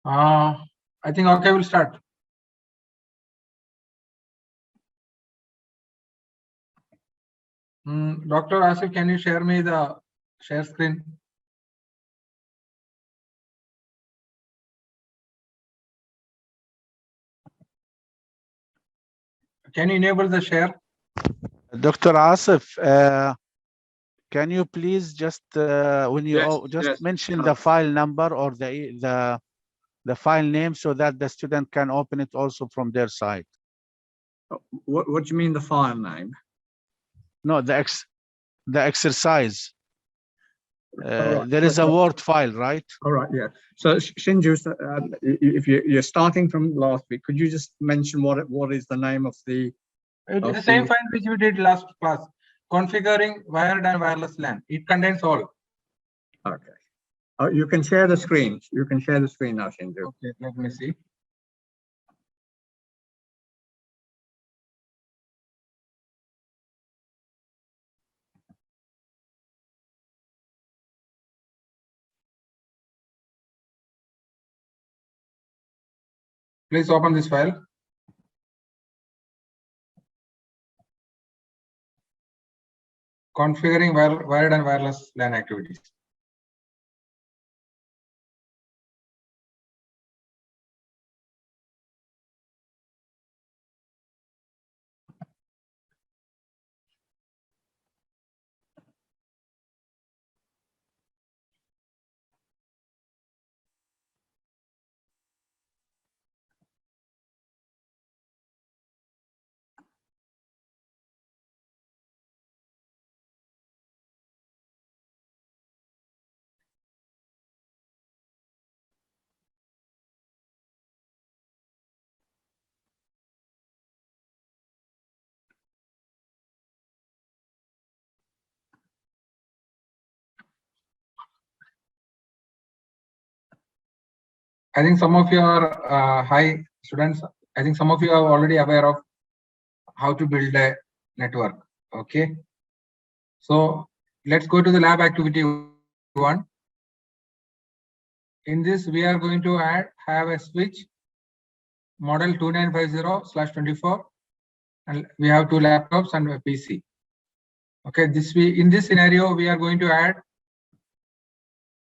I think okay, we'll start. Dr. Asif, can you share me the share screen? Can you enable the share? Dr. Asif, can you please just when you mention the file number or the file name so that the student can open it also from their side? What do you mean the file name? No, the exercise. Right. There is a Word file, right? All right, yeah. So Shinju, if you're starting from last week, could you just mention what is the name of the? It is the same file which we did last class. Configuring wired and wireless LAN. It contains all. Okay. You can share the screen. You can share the screen now, Shinju. Okay, let me see. Please open this file. Configuring wired and wireless LAN activities. I think some of you are high students. I think some of you are already aware of how to build a network. Okay. So let's go to the lab activity 1. In this, we are going to have a switch model 2950/24, and we have 2 laptops and a PC. Okay, in this scenario, we are going to add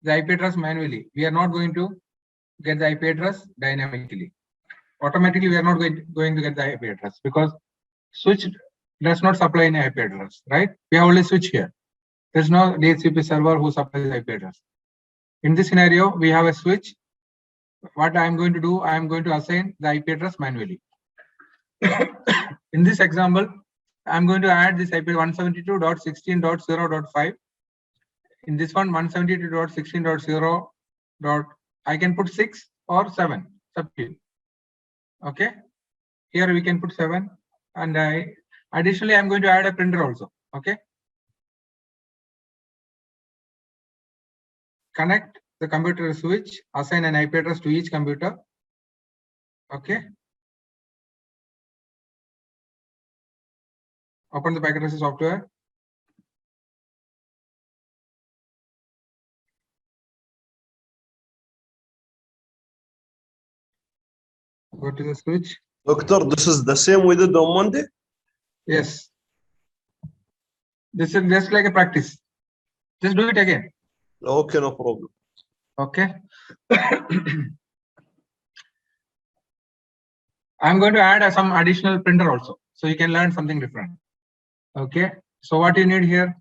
the IP address manually. We are not going to get the IP address dynamically. Automatically, we are not going to get the IP address because switch does not supply any IP address, right? We have only switch here. There's no DHCP server who supplies IP address. In this scenario, we have a switch. What I'm going to do, I'm going to assign the IP address manually. In this example, I'm going to add this IP 172.16.0.5. In this one, 172.16.0. I can put 6 or 7. Up to you. Okay. Here we can put 7, and additionally I'm going to add a printer also. Okay. Connect the computer switch, assign an IP address to each computer. Okay. Open the packet tracer software. Go to the switch. Doctor, this is the same we did on Monday? Yes. This is just like a practice. Just do it again. Okay, no problem. Okay. I'm going to add some additional printer also, so you can learn something different. Okay. So what you need here?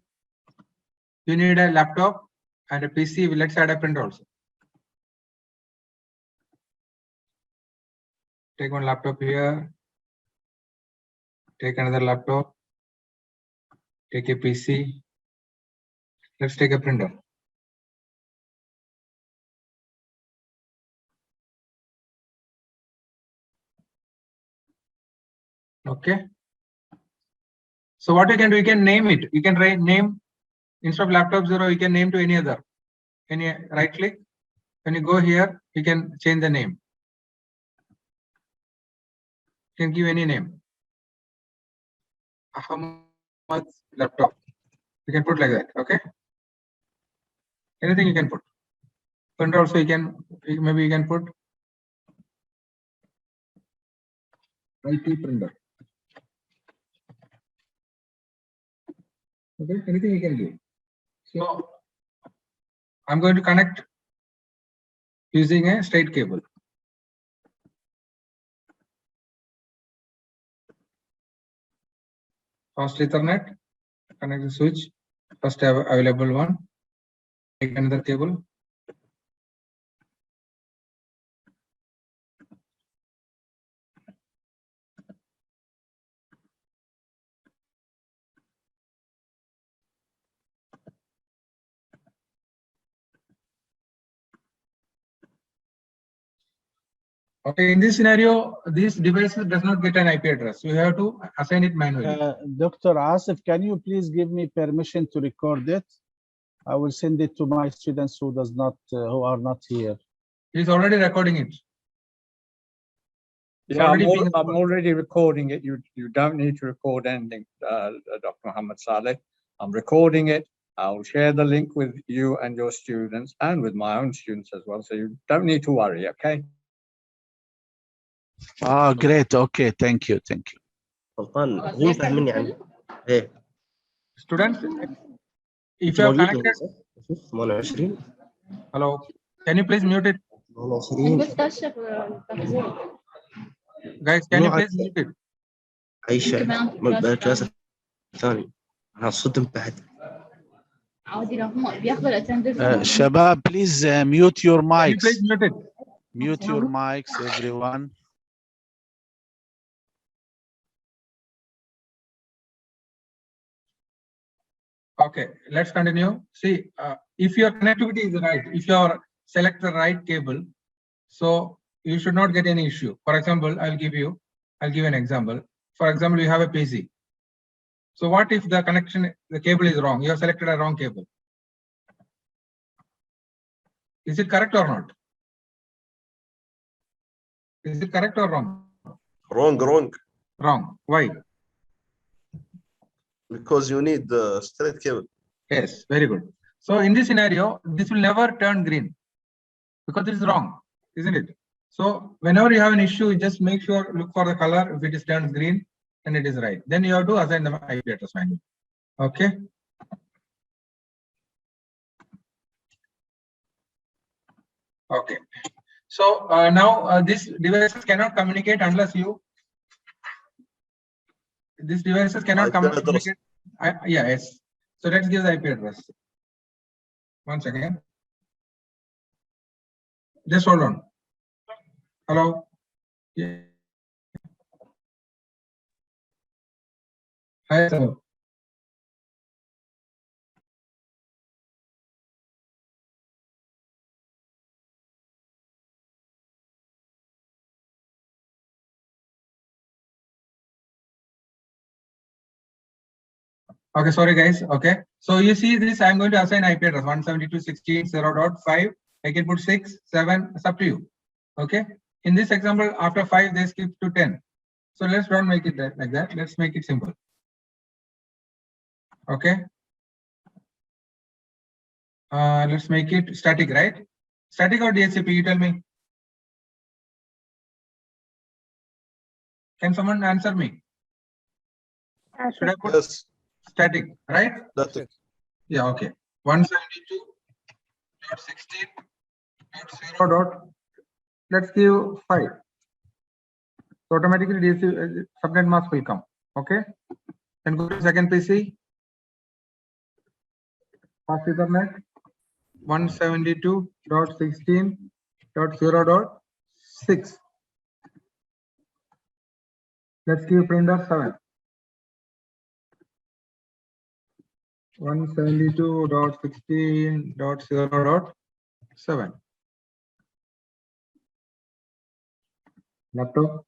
You need a laptop and a PC. Let's add a printer also. Take one laptop here. Take another laptop. Take a PC. Let's take a printer. Okay. So what you can do, you can name it. You can name, instead of laptop 0, you can name to any other. Any right click. When you go here, you can change the name. You can give any name. Ahmad's laptop. You can put like that. Okay. Anything you can put. Printer also you can, maybe you can put IT printer. Okay, anything you can do. So I'm going to connect using a straight cable. Fast Ethernet, connect the switch, first available one, take another cable. Okay, in this scenario, this device does not get an IP address. You have to assign it manually. Dr. Asif, can you please give me permission to record it? I will send it to my students who are not here. He's already recording it. Yeah, I'm already recording it. You don't need to record anything, Dr. Muhammad Saleh. I'm recording it. I'll share the link with you and your students and with my own students as well. So you don't need to worry, okay? Ah, great. Okay, thank you. سلطان مين فاهمني يعني؟ ايه Students, if you are connected. 28 Hello, can you please mute it? 28 Guys, can you please mute it? عايشة بالكلاس الثاني أنا صدم بعد. Shabab, please mute your Can you mics. please mute it? Mute your mics, everyone. Okay, let's continue. See, if your connectivity is right, if you select the right cable, so you should not get any issue. For example, I'll give an example. For example, you have a PC. So what if the cable is wrong? You have selected a wrong cable. Is it correct or not? Is it correct or wrong? Wrong. Wrong. Why? Because you need the straight cable. Yes, very good. So in this scenario, this will never turn green because it is wrong, isn't it? So whenever you have an issue, you just make sure, look for the color. If it is turned green, then it is right. Then you have to assign the IP address manually. Okay. Okay. So now these devices cannot communicate unless you. These devices cannot IP address. communicate. Yeah, yes. So let's give the IP address. Once again. Just hold on. Hello. Yeah. Hi, sir. Okay, sorry guys. Okay, so you see this, I'm going to assign IP address 172.16.0.5. I can put 6, 7, it's up to you. Okay, in this example, after 5, they skip to 10. So let's don't make it like that. Let's make it simple. Okay, let's make it static, right? Static or DHCP, you tell me. Can someone answer me? Should I put Yes, static, right? that's it. Yeah, okay. 172.16.0. Let's give 5. So automatically DHCP subnet mask will come. Okay. Then go to second PC. Fast Ethernet 172.16.0.6. Let's give printer 7. 172.16.0.7. Laptop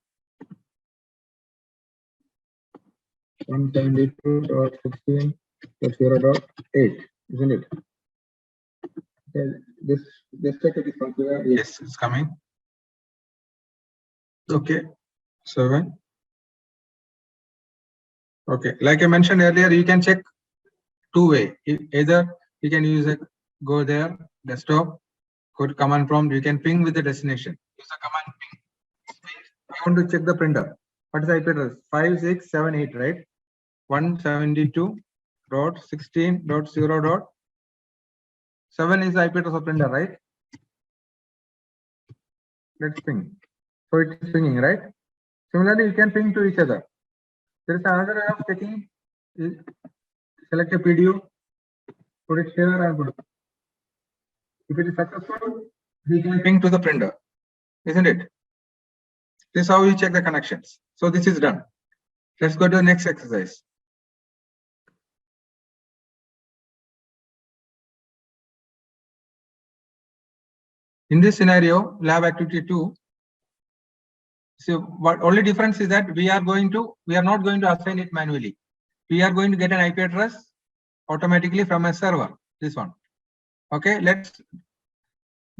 172.16.0.8, isn't it? Okay, this check it is configured. Yes, it's coming. Okay, 7. Okay, like I mentioned earlier, you can check two-way. Either you can use a go there, desktop, go to command prompt, you can ping with the destination. Use the command ping. I want to check the printer. What is the IP address? 5678, right? 172.16.0.7 is the IP address of printer, right? Let's ping. So it is pinging, right? Similarly, you can ping to each other. There is another way of checking. Select a PDU, put it here and put it. If it is successful, we can ping to the printer, isn't it? This is how you check the connections. So this is done. Let's go to the next exercise. In this scenario, lab activity 2. So what only difference is that we are not going to assign it manually. We are going to get an IP address automatically from a server. This one. Okay, let's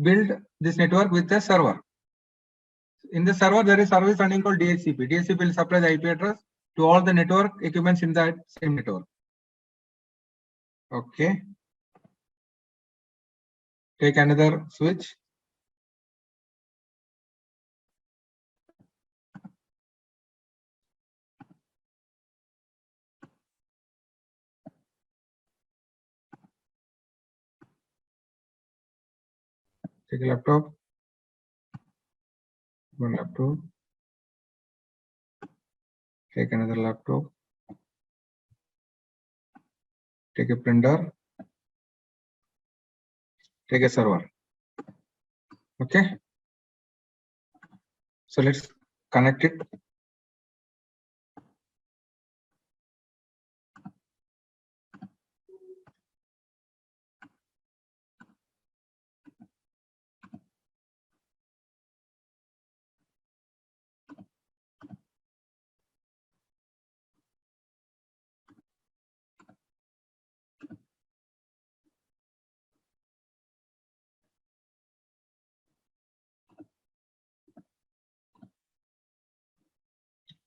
build this network with a server. In the server, there is service running called DHCP. DHCP will supply the IP address to all the network equipments in that same network. Okay. Take another switch. Take a laptop. One laptop. Take another laptop. Take a printer. Take a server. Okay. So let's connect it.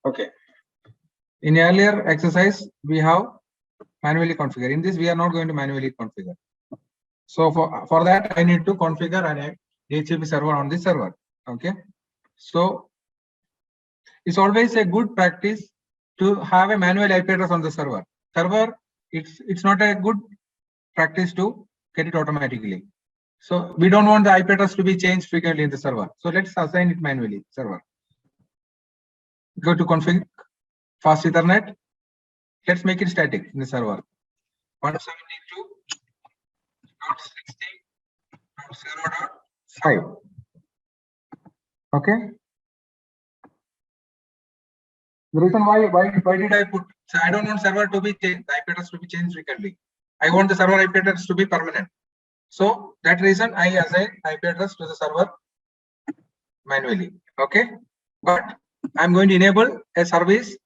Okay. In earlier exercise, we have manually configured. In this, we are not going to manually configure. So for that, I need to configure an DHCP server on the server. Okay. So it's always a good practice to have a manual IP address on the server. Server, it's not a good practice to get it automatically. So we don't want the IP address to be changed frequently in the server. So let's assign it manually, server. Go to config, fast Ethernet. Let's make it static in the server. 172.16.0.5. Okay. The reason why did I put, so I don't want server to be changed, the IP address to be changed frequently. I want the server IP address to be permanent. So that reason I assign IP address to the server manually. Okay. But I'm going to enable a service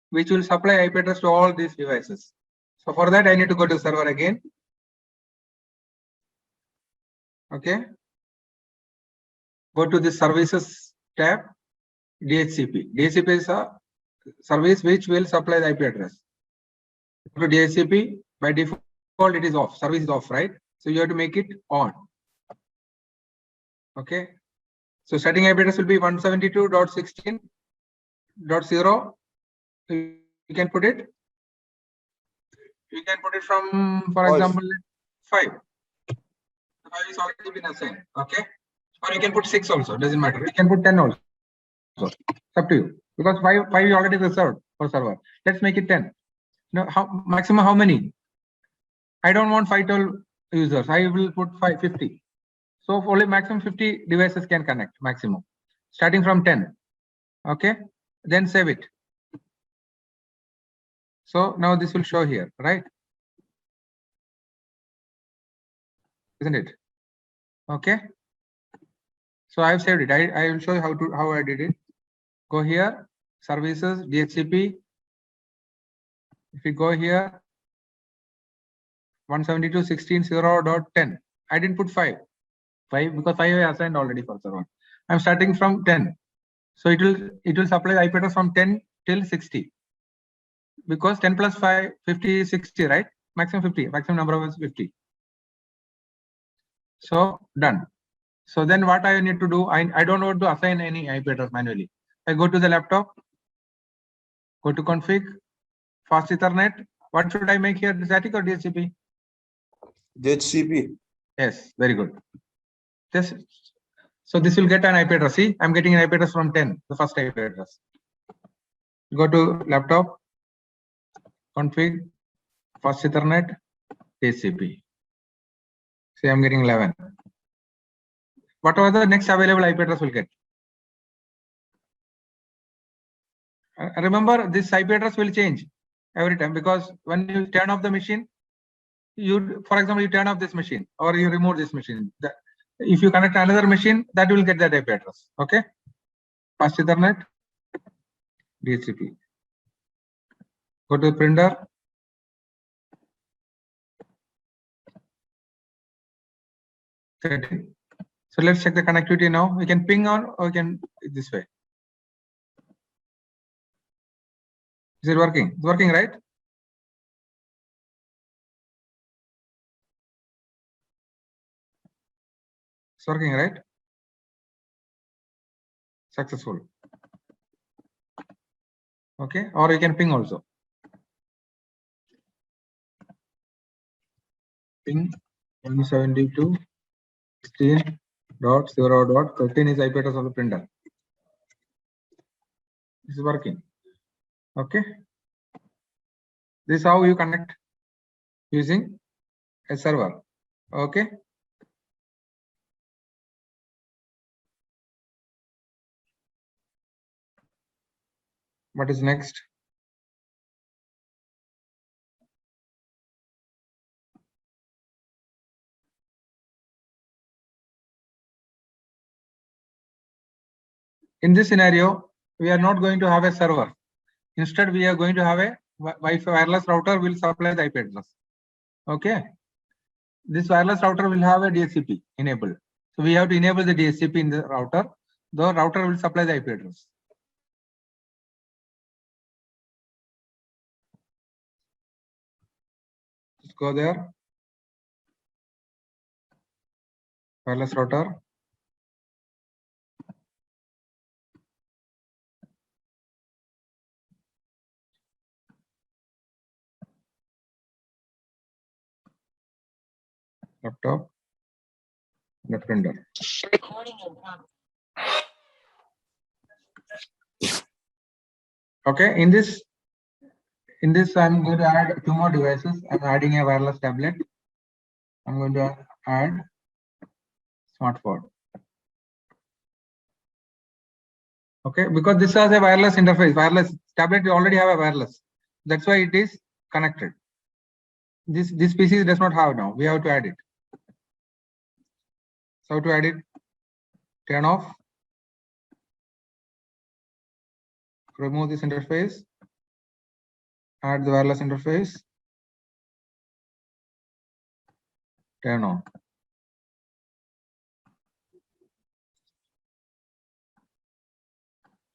which will supply IP address to all these devices. So for that, I need to go to server again. Okay. Go to the services tab, DHCP. DHCP is a service which will supply the IP address. Go to DHCP, by default, it is off. Service is off, right? So you have to make it on. Okay. So setting IP address will be 172.16.0. You can put it. You can put it from, for example, 5. 5 is already been assigned. Okay. Or you can put 6 also. Doesn't matter. You can put 10 also. It's up to you. Because 5 is already reserved for server. Let's make it 10. Now, maximum how many? I don't want 5 total users. I will put 50. So only maximum 50 devices can connect maximum. Starting from 10. Okay. Then save it. So now this will show here, right? Isn't it? Okay. So I have saved it. I will show you how I did it. Go here, services, DHCP. If you go here, 172.16.0.10. I didn't put 5 because 5 I assigned already for server. I'm starting from 10. So it will supply the IP address from 10 till 60. Because 10 plus 5, 50, 60, right? Maximum 50. Maximum number of is 50. So done. So then what I need to do, I don't want to assign any IP address manually. I go to the laptop, go to config, fast Ethernet. What should I make here, static or DHCP? DHCP. Yes, very good. So this will get an IP address. See, I'm getting an IP address from 10, the first IP address. Go to laptop, config, fast Ethernet, DHCP. See, I'm getting 11. Whatever the next available IP address will get. Remember, this IP address will change every time because when you turn off the machine, for example, you turn off this machine or you remove this machine. If you connect another machine, that will get that IP address. Okay. Fast Ethernet, DHCP. Go to the printer. So let's check the connectivity now. We can ping on or we can this way. Is it working? It's working, right? It's working, right? Successful. Okay. Or you can ping also. Ping 172.16.0.13 is IP address of the printer. This is working. Okay. This is how you connect using a server. Okay. What is next? In this scenario, we are not going to have a server. Instead, we are going to have a Wi-Fi wireless router will supply the IP address. Okay. This wireless router will have a DHCP enabled. So we have to enable the DHCP in the router. The router will supply the IP address. Just go there. Wireless router. Laptop. the printer. Okay, in this I'm going to add two more devices. I'm adding a wireless tablet. I'm going to add smartphone. Okay, because this has a wireless interface. Wireless tablet, you already have a wireless. That's why it is connected. This PC does not have now. We have to add it. So to add it, turn off. Remove this interface. Add the wireless interface. Turn on.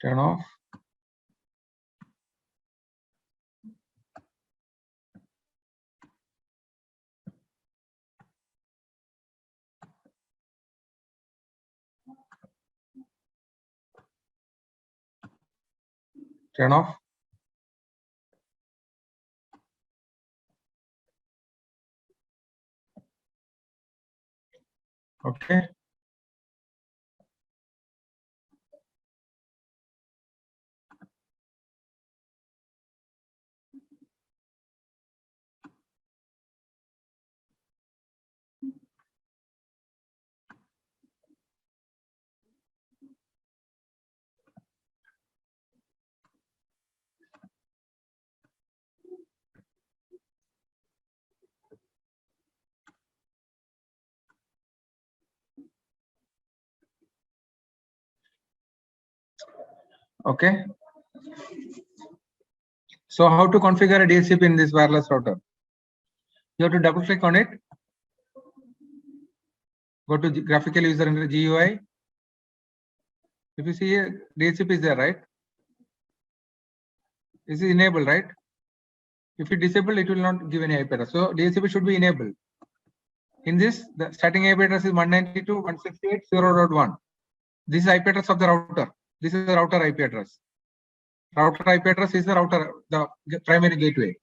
Turn off. Turn off. Okay. Okay. So how to configure a DHCP in this wireless router? You have to double click on it. Go to graphical user interface GUI. If you see here, DHCP is there, right? This is enabled, right? If you disable, it will not give any IP address. So DHCP should be enabled. In this, the starting IP address is 192.168.0.1. This is IP address of the router. This is the router IP address. Router IP address is the router, the primary gateway.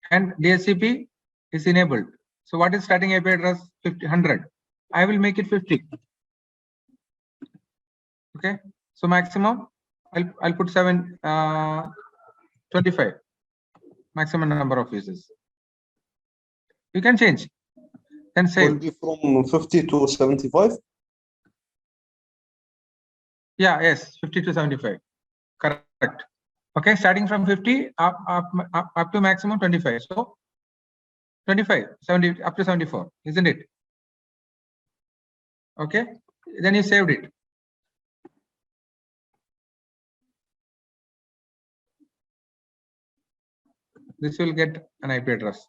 And DHCP is enabled. So what is starting IP address? 100. I will make it 50. Okay. So maximum, I'll put 25. Maximum number of users. You can change. Then Will save. be from 50 to 75. Yeah, yes, 50 to 75. Correct. Okay, starting from 50 up to maximum 25. So 25, 70 up to 74, isn't it? Okay, then you saved it. This will get an IP address.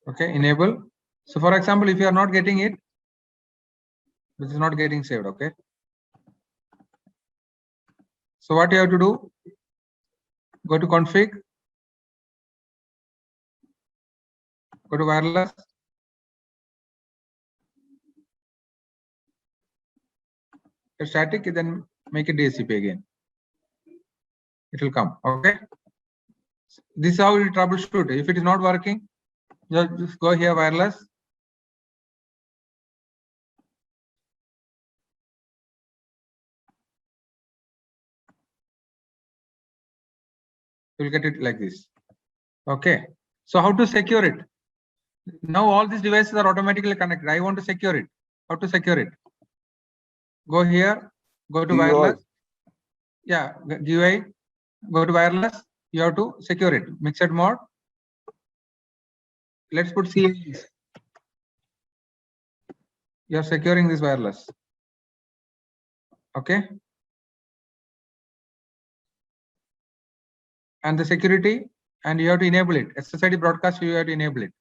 Okay, enable. So for example, if you are not getting it, this is not getting saved. Okay. So what you have to do, go to config, go to wireless, static, then make it DHCP again. It will come. Okay. This is how you troubleshoot. If it is not working, just go here wireless. You'll get it like this. Okay. So how to secure it? Now all these devices are automatically connected. I want to secure it. How to secure it? Go here, go to GUI. wireless. Yeah, GUI, go to wireless. You have to secure it. Mixed mode. Let's put CAEs. You are securing this wireless. Okay. And the security, and you have to enable it. SSID broadcast, you have to enable it.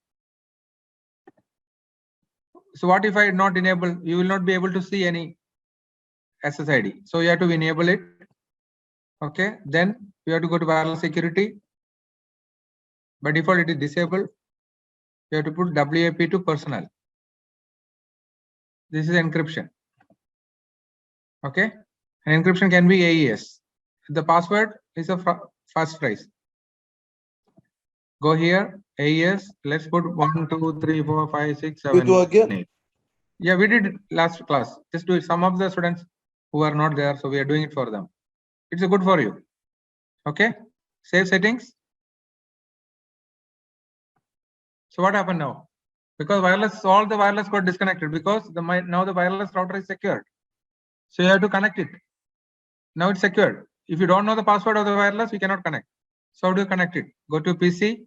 So what if I not enable? You will not be able to see any SSID. So you have to enable it. Okay. Then you have to go to wireless security. By default, it is disabled. You have to put WAP to personal. This is encryption. Okay. And encryption can be AES. The password is a first phrase. Go here, AES. Let's put 1, 2, 3, 4, 5, 6, 7. You do again? 8. Yeah, we did it last class. Just do it. Some of the students who are not there, so we are doing it for them. It's good for you. Okay. Save settings. So what happened now? Because wireless, all the wireless got disconnected because now the wireless router is secured. So you have to connect it. Now it's secured. If you don't know the password of the wireless, you cannot connect. So how do you connect it? Go to PC,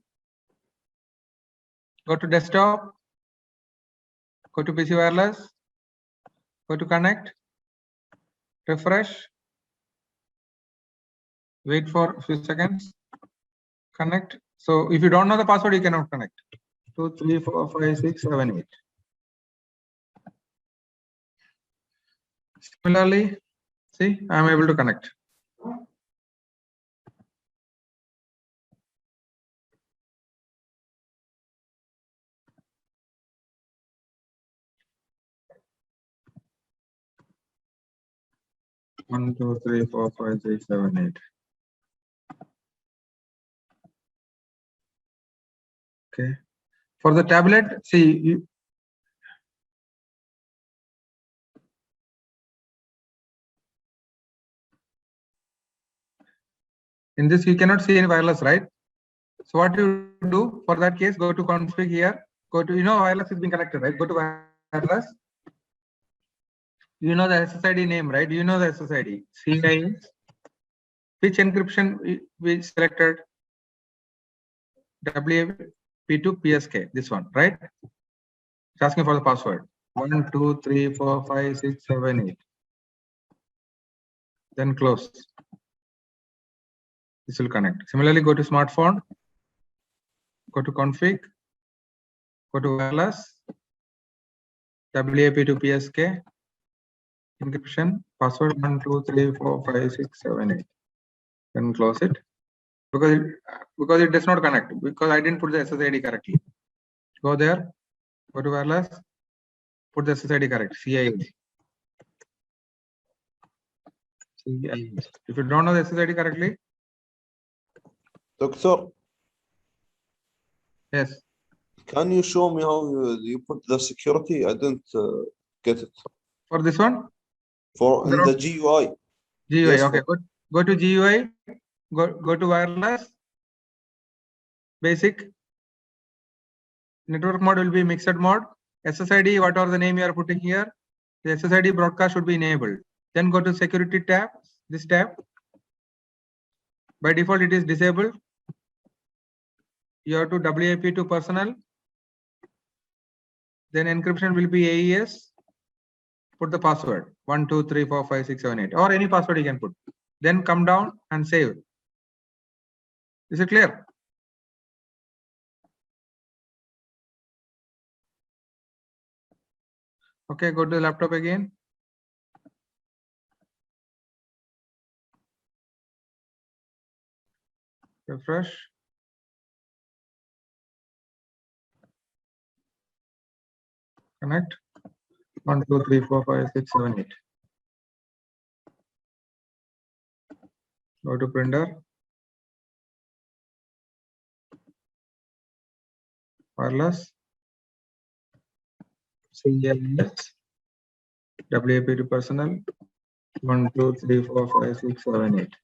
go to desktop, go to PC wireless, go to connect, refresh, wait for a few seconds, connect. So if you don't know the password, you cannot connect. 2, 3, 4, 5, 6, 7, 8. Similarly, see, I am able to connect. One, 2, 3, 4, 5, 6, 7, 8. Okay. For the tablet, see, in this you cannot see any wireless, right? So what you do for that case, go to config here, go to, wireless is being connected, right? Go to wireless. You know the SSID name, right? You know the SSID. CIS. Which encryption we selected? WAP to PSK, this one, right? It's asking for the password. 1, 2, 3, 4, 5, 6, 7, 8. Then close. This will connect. Similarly, go to smartphone, go to config, go to wireless, WAP to PSK, encryption, password 1, 2, 3, 4, 5, 6, 7, 8. Then close it. Because it does not connect, because I didn't put the SSID correctly. Go there, go to wireless, put the SSID correct, CIS. If you don't know the SSID correctly, Doctor, yes. can you show me how you put the security? I didn't get it. For this one? For in the GUI. GUI, Yes, okay. Go to GUI, go to wireless, basic. Network mode will be mixed mode. SSID, whatever the name you are putting here, the SSID broadcast should be enabled. Then go to security tab, this tab. By default, it is disabled. You have to WAP to personal. Then encryption will be AES. Put the password 1, 2, 3, 4, 5, 6, 7, 8, or any password you can put. Then come down and save. Is it clear? Okay, go to the laptop again. Refresh. Connect. 1, 2, 3, 4, 5, 6, 7, 8. Go to printer. Wireless. CIS. WAP to personal. 1, 2, 3, 4, 5, 6, 7, 8.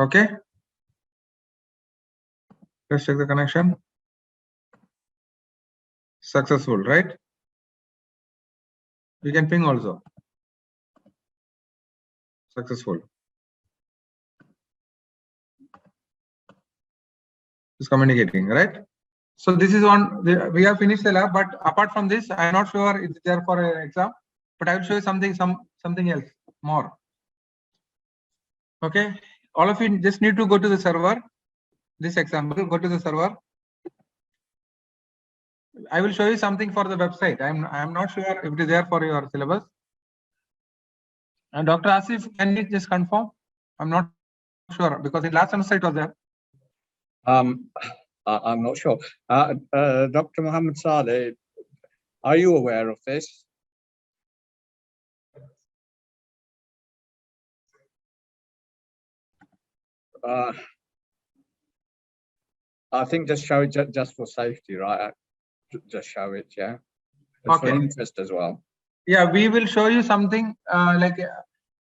Okay. Let's check the connection. Successful, right? We can ping also. Successful. It's communicating, right? So this is one, we have finished the lab, but apart from this, I'm not sure it's there for an exam, but I will show you something else more. Okay, all of you just need to go to the server. This example, go to the server. I will show you something for the website. I'm not sure if it is there for your syllabus. And Dr. Asif, can you just confirm? I'm not sure because in last semester it was there. I'm not sure. Dr. Mohammed Saleh, are you aware of this? I think just show it just for safety, right? Just show it, yeah. It's for Okay. interest as well. Yeah, we will show you something like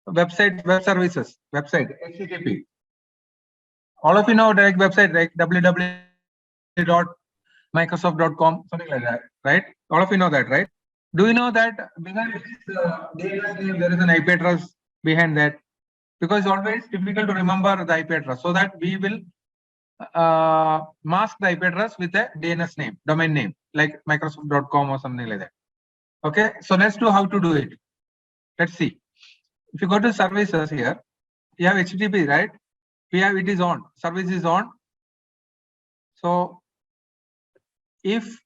website, web services, website, HTTP. All of you know direct website, like www.microsoft.com, something like that, right? All of you know that, right? Do you know that behind this DNS name, there is an IP address behind that? Because it's always difficult to remember the IP address, so that we will mask the IP address with a DNS name, domain name, like Microsoft.com or something like that. Okay, so let's do how to do it. Let's see. If you go to services here, you have HTTP, right? We have it is on, service is on. So if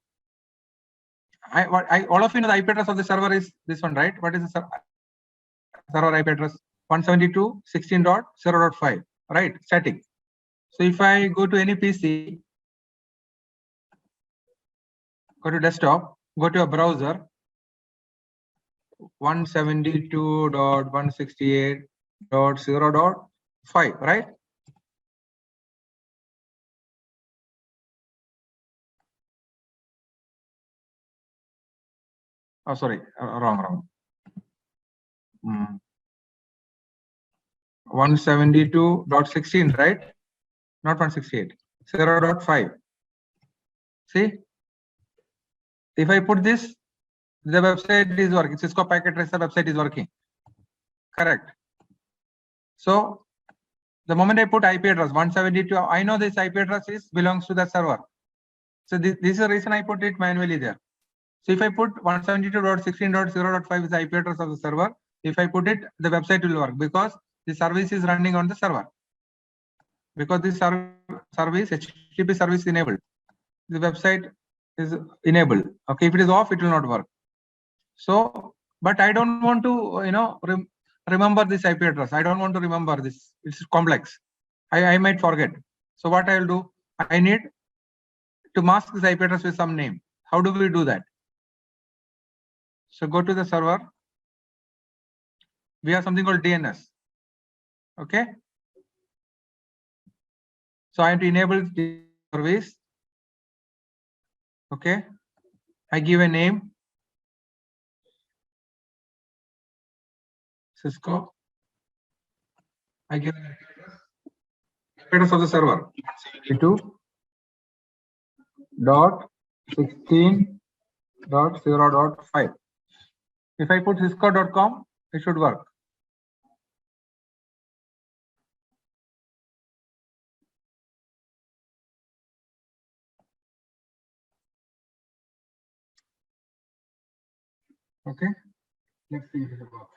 all of you know the IP address of the server is this one, right? What is the server IP address? 172.16.0.5, right? Static. So if I go to any PC, go to desktop, go to a browser, 172.168.0.5, right? Oh, sorry, wrong. 172.16, right? Not 168, 0.5. See, if I put this, the website is working. Cisco Packet Tracer website is working. Correct. So the moment I put IP address 172, I know this IP address belongs to the server. So this is the reason I put it manually there. So if I put 172.16.0.5 is the IP address of the server, if I put it, the website will work because the service is running on the server. Because this service, HTTP service enabled, the website is enabled. Okay, if it is off, it will not work. So, but I don't want to, remember this IP address. I don't want to remember this. It's complex. I might forget. So what I will do, I need to mask this IP address with some name. How do we do that? So go to the server. We have something called DNS. Okay. So I have to enable the service. Okay. I give a name. Cisco. I give an address of the server. 172.16.0.5. If I put cisco.com, it should work. Okay. Let's see if it works.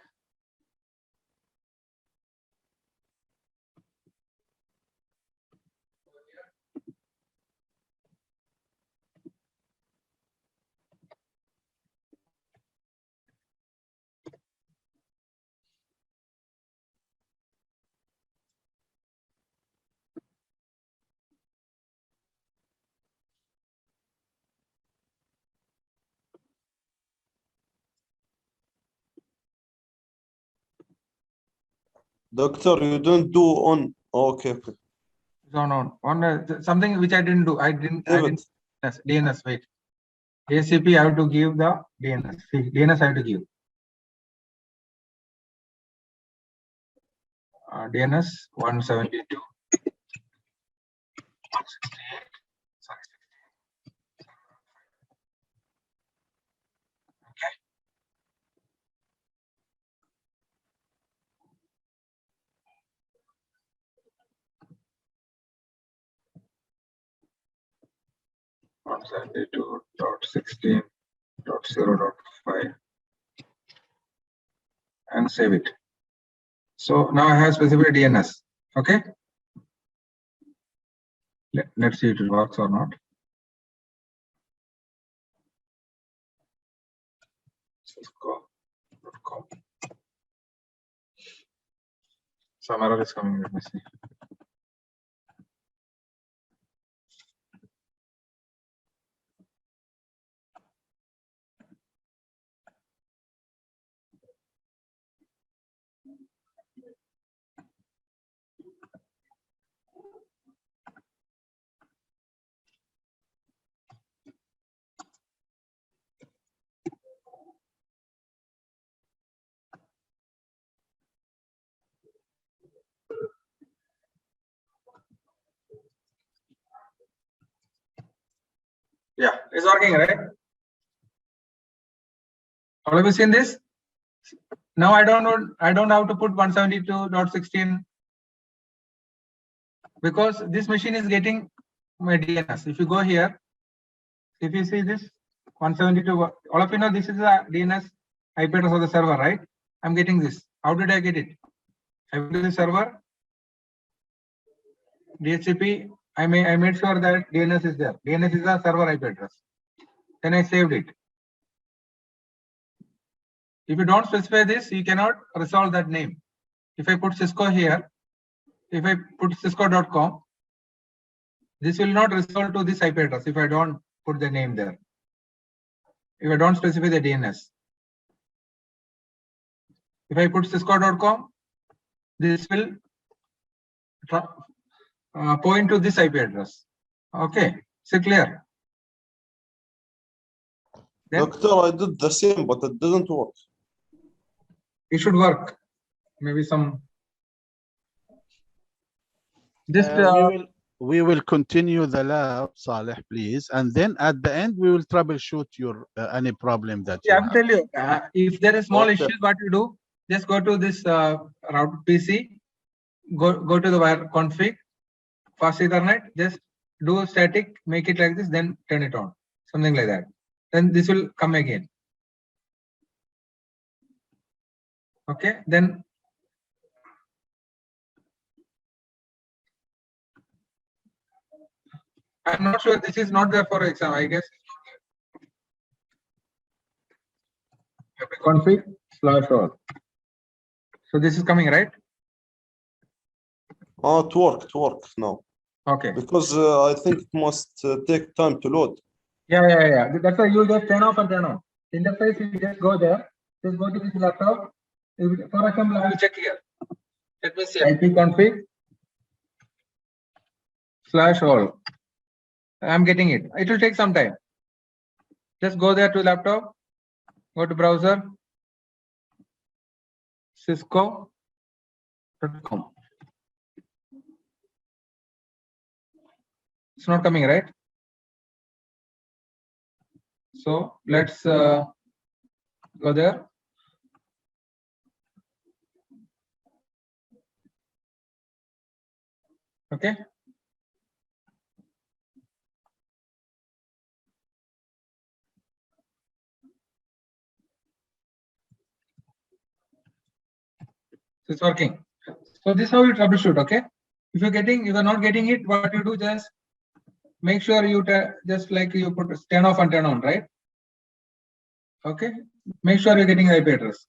Doctor, you don't do on. Okay. On something which I didn't do. I didn't. Yes, DNS. Wait. ACP. I have to give the DNS. See, DNS I have to give. DNS 172. 168. Sorry. Okay. One 172.16.0.5 and save it. So now I have specified DNS. Okay. Let's see if it works or not. Cisco.com. Some error is coming. Let me see. Yeah, it's working, right? All of you seen this? Now I don't have to put 172.16 because this machine is getting my DNS. If you go here, if you see this 172, all of you know this is the DNS IP address of the server, right? I'm getting this. How did I get it? I went to the server, DHCP. I made sure that DNS is there. DNS is the server IP address. Then I saved it. If you don't specify this, you cannot resolve that name. If I put Cisco here, if I put cisco.com, this will not resolve to this IP address if I don't put the name there. If I don't specify the DNS. If I put cisco.com, this will point to this IP address. Okay, is it clear? Then Doctor, I did the same, but it didn't work. it should work. Maybe some. This we will continue the lab, Saleh, please, and then at the end we will troubleshoot your any problem that you yeah, I'll have. tell you. If there is small Okay. issues, what you do? Just go to this route PC. Go to the wire config, fast Ethernet. Just do static, make it like this, then turn it on. Something like that. Then this will come again. Okay, then I'm not sure this is not there for exam, I guess. Config /all. So this is coming, right? Oh, it worked now. Okay. Because I think it must take time to load. Yeah. That's why you just turn off and turn on. Interface, you just go there. Just go to this laptop. For example, I will check here. Let me see. IP config /all. I'm getting it. It will take some time. Just go there to laptop. Go to browser. Cisco.com. It's not coming, right? So let's go there. Okay. So it's working. So this is how you troubleshoot. Okay. If you are not getting it, what you do, just make sure you just like you put turn off and turn on, right? Okay. Make sure you're getting the IP address.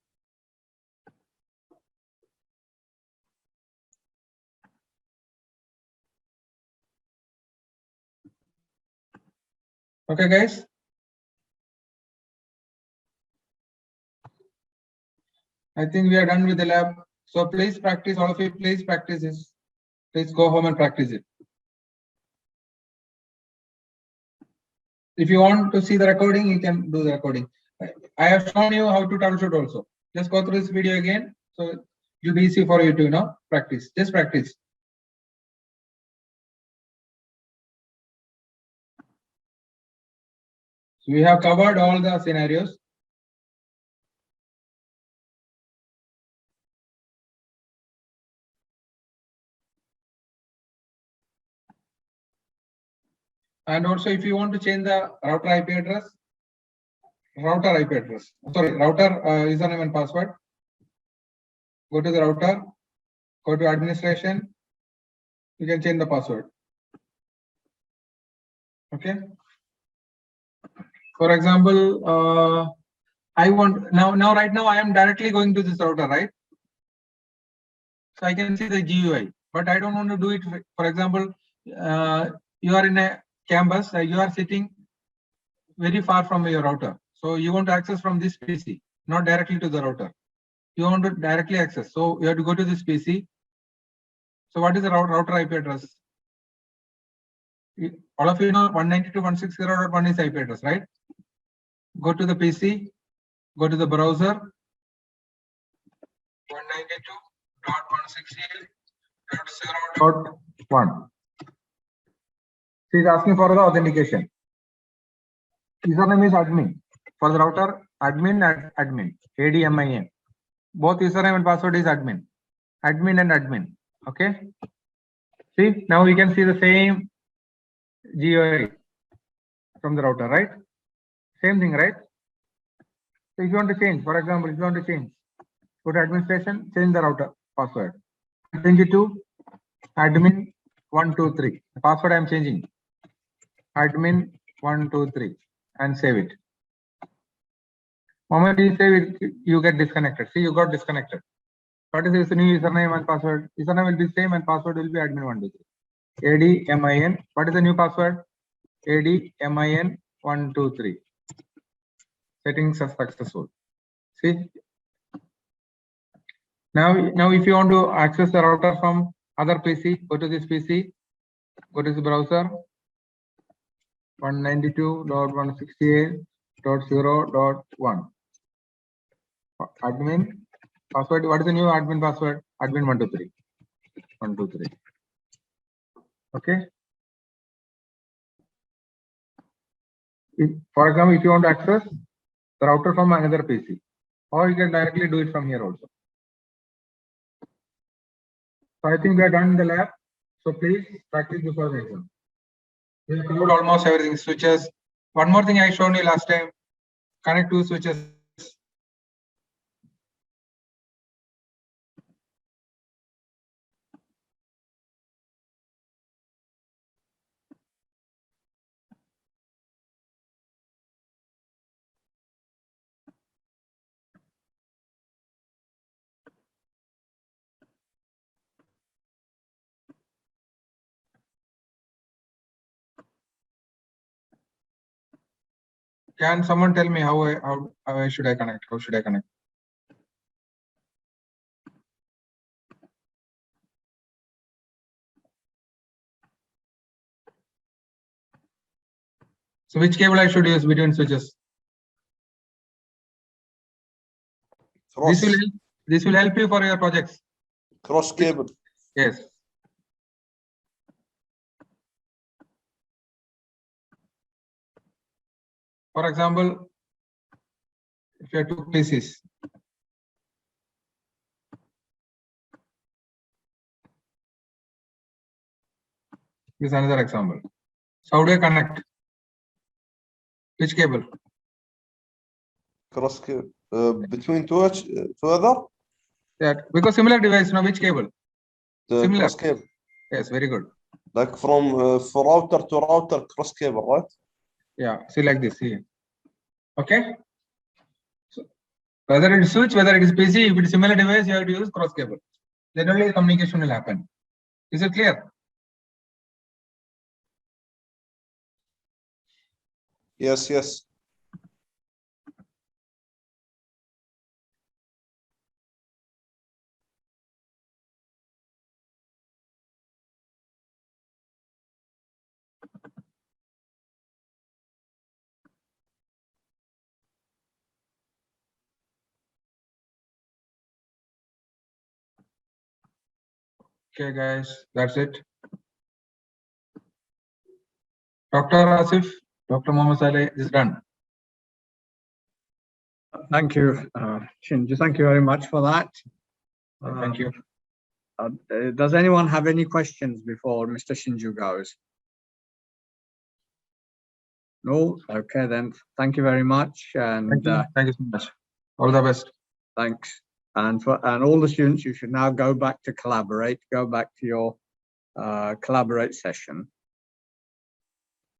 Okay, guys. I think we are done with the lab. So please practice, all of you, please practice this. Please go home and practice it. If you want to see the recording, you can do the recording. I have shown you how to troubleshoot also. Just go through this video again. So it will be easy for you to practice. Just practice. So we have covered all the scenarios. And also, if you want to change the router IP address, router username and password, go to the router, go to administration, you can change the password. Okay. For example, I want right now I am directly going to this router, right? So I can see the GUI, but I don't want to do it. For example, you are in a campus, you are sitting very far from your router. So you want to access from this PC, not directly to the router. You want to directly access. So you have to go to this PC. So what is the router IP address? All of you know 192.160.1 is IP address, right? Go to the PC, go to the browser. 192.168.0.1. She's asking for the authentication. username is admin. For the router, admin and admin, ADMIN. Both username and password is admin. Admin and admin. Okay. See, now we can see the same GUI from the router, right? Same thing, right? So if you want to change, for example, if you want to change, go to administration, change the router password. Change it to admin 123. The password I am changing. Admin 123 and save it. Moment you save it, you get disconnected. See, you got disconnected. What is this new username and password? Username will be same and password will be admin 123. ADMIN. What is the new password? ADMIN 123. Settings are successful. See. Now if you want to access the router from other PC, go to this PC, go to the browser 192.168.0.1. Admin password. What is the new admin password? Admin 123. 123. Okay. For example, if you want to access the router from another PC, or you can directly do it from here also. So I think we are done in the lab. So please practice before the exam. We have covered almost everything. Switches. One more thing I showed you last time. Connect two switches. Can someone tell me how should I connect? How should I connect? So which cable I should use between switches? Cross, This will help you for your projects. cross cable. Yes. For example, if you have two PCs. This is another example. So how do I connect? Which cable? Cross cable. Between two other? Yeah, because similar device, now which cable? The Similar. cross cable. Yes, very good. Like from for router to router cross cable, right? Yeah, see like this, see. Okay. So whether it is switch, whether it is PC, if it is similar device, you have to use cross cable. Then only the communication will happen. Is it clear? Yes, yes. Okay, guys, that's it. Dr. Asif, Dr. Mohammed Saleh is done. Thank you, Shinju. Thank you very much for that. Thank you. Does anyone have any questions before Mr. Shinju goes? No? Okay, then. Thank you very much. And Thank you so much. All the best. thanks. And all the students, you should now go back to collaborate, go back to your collaborate session.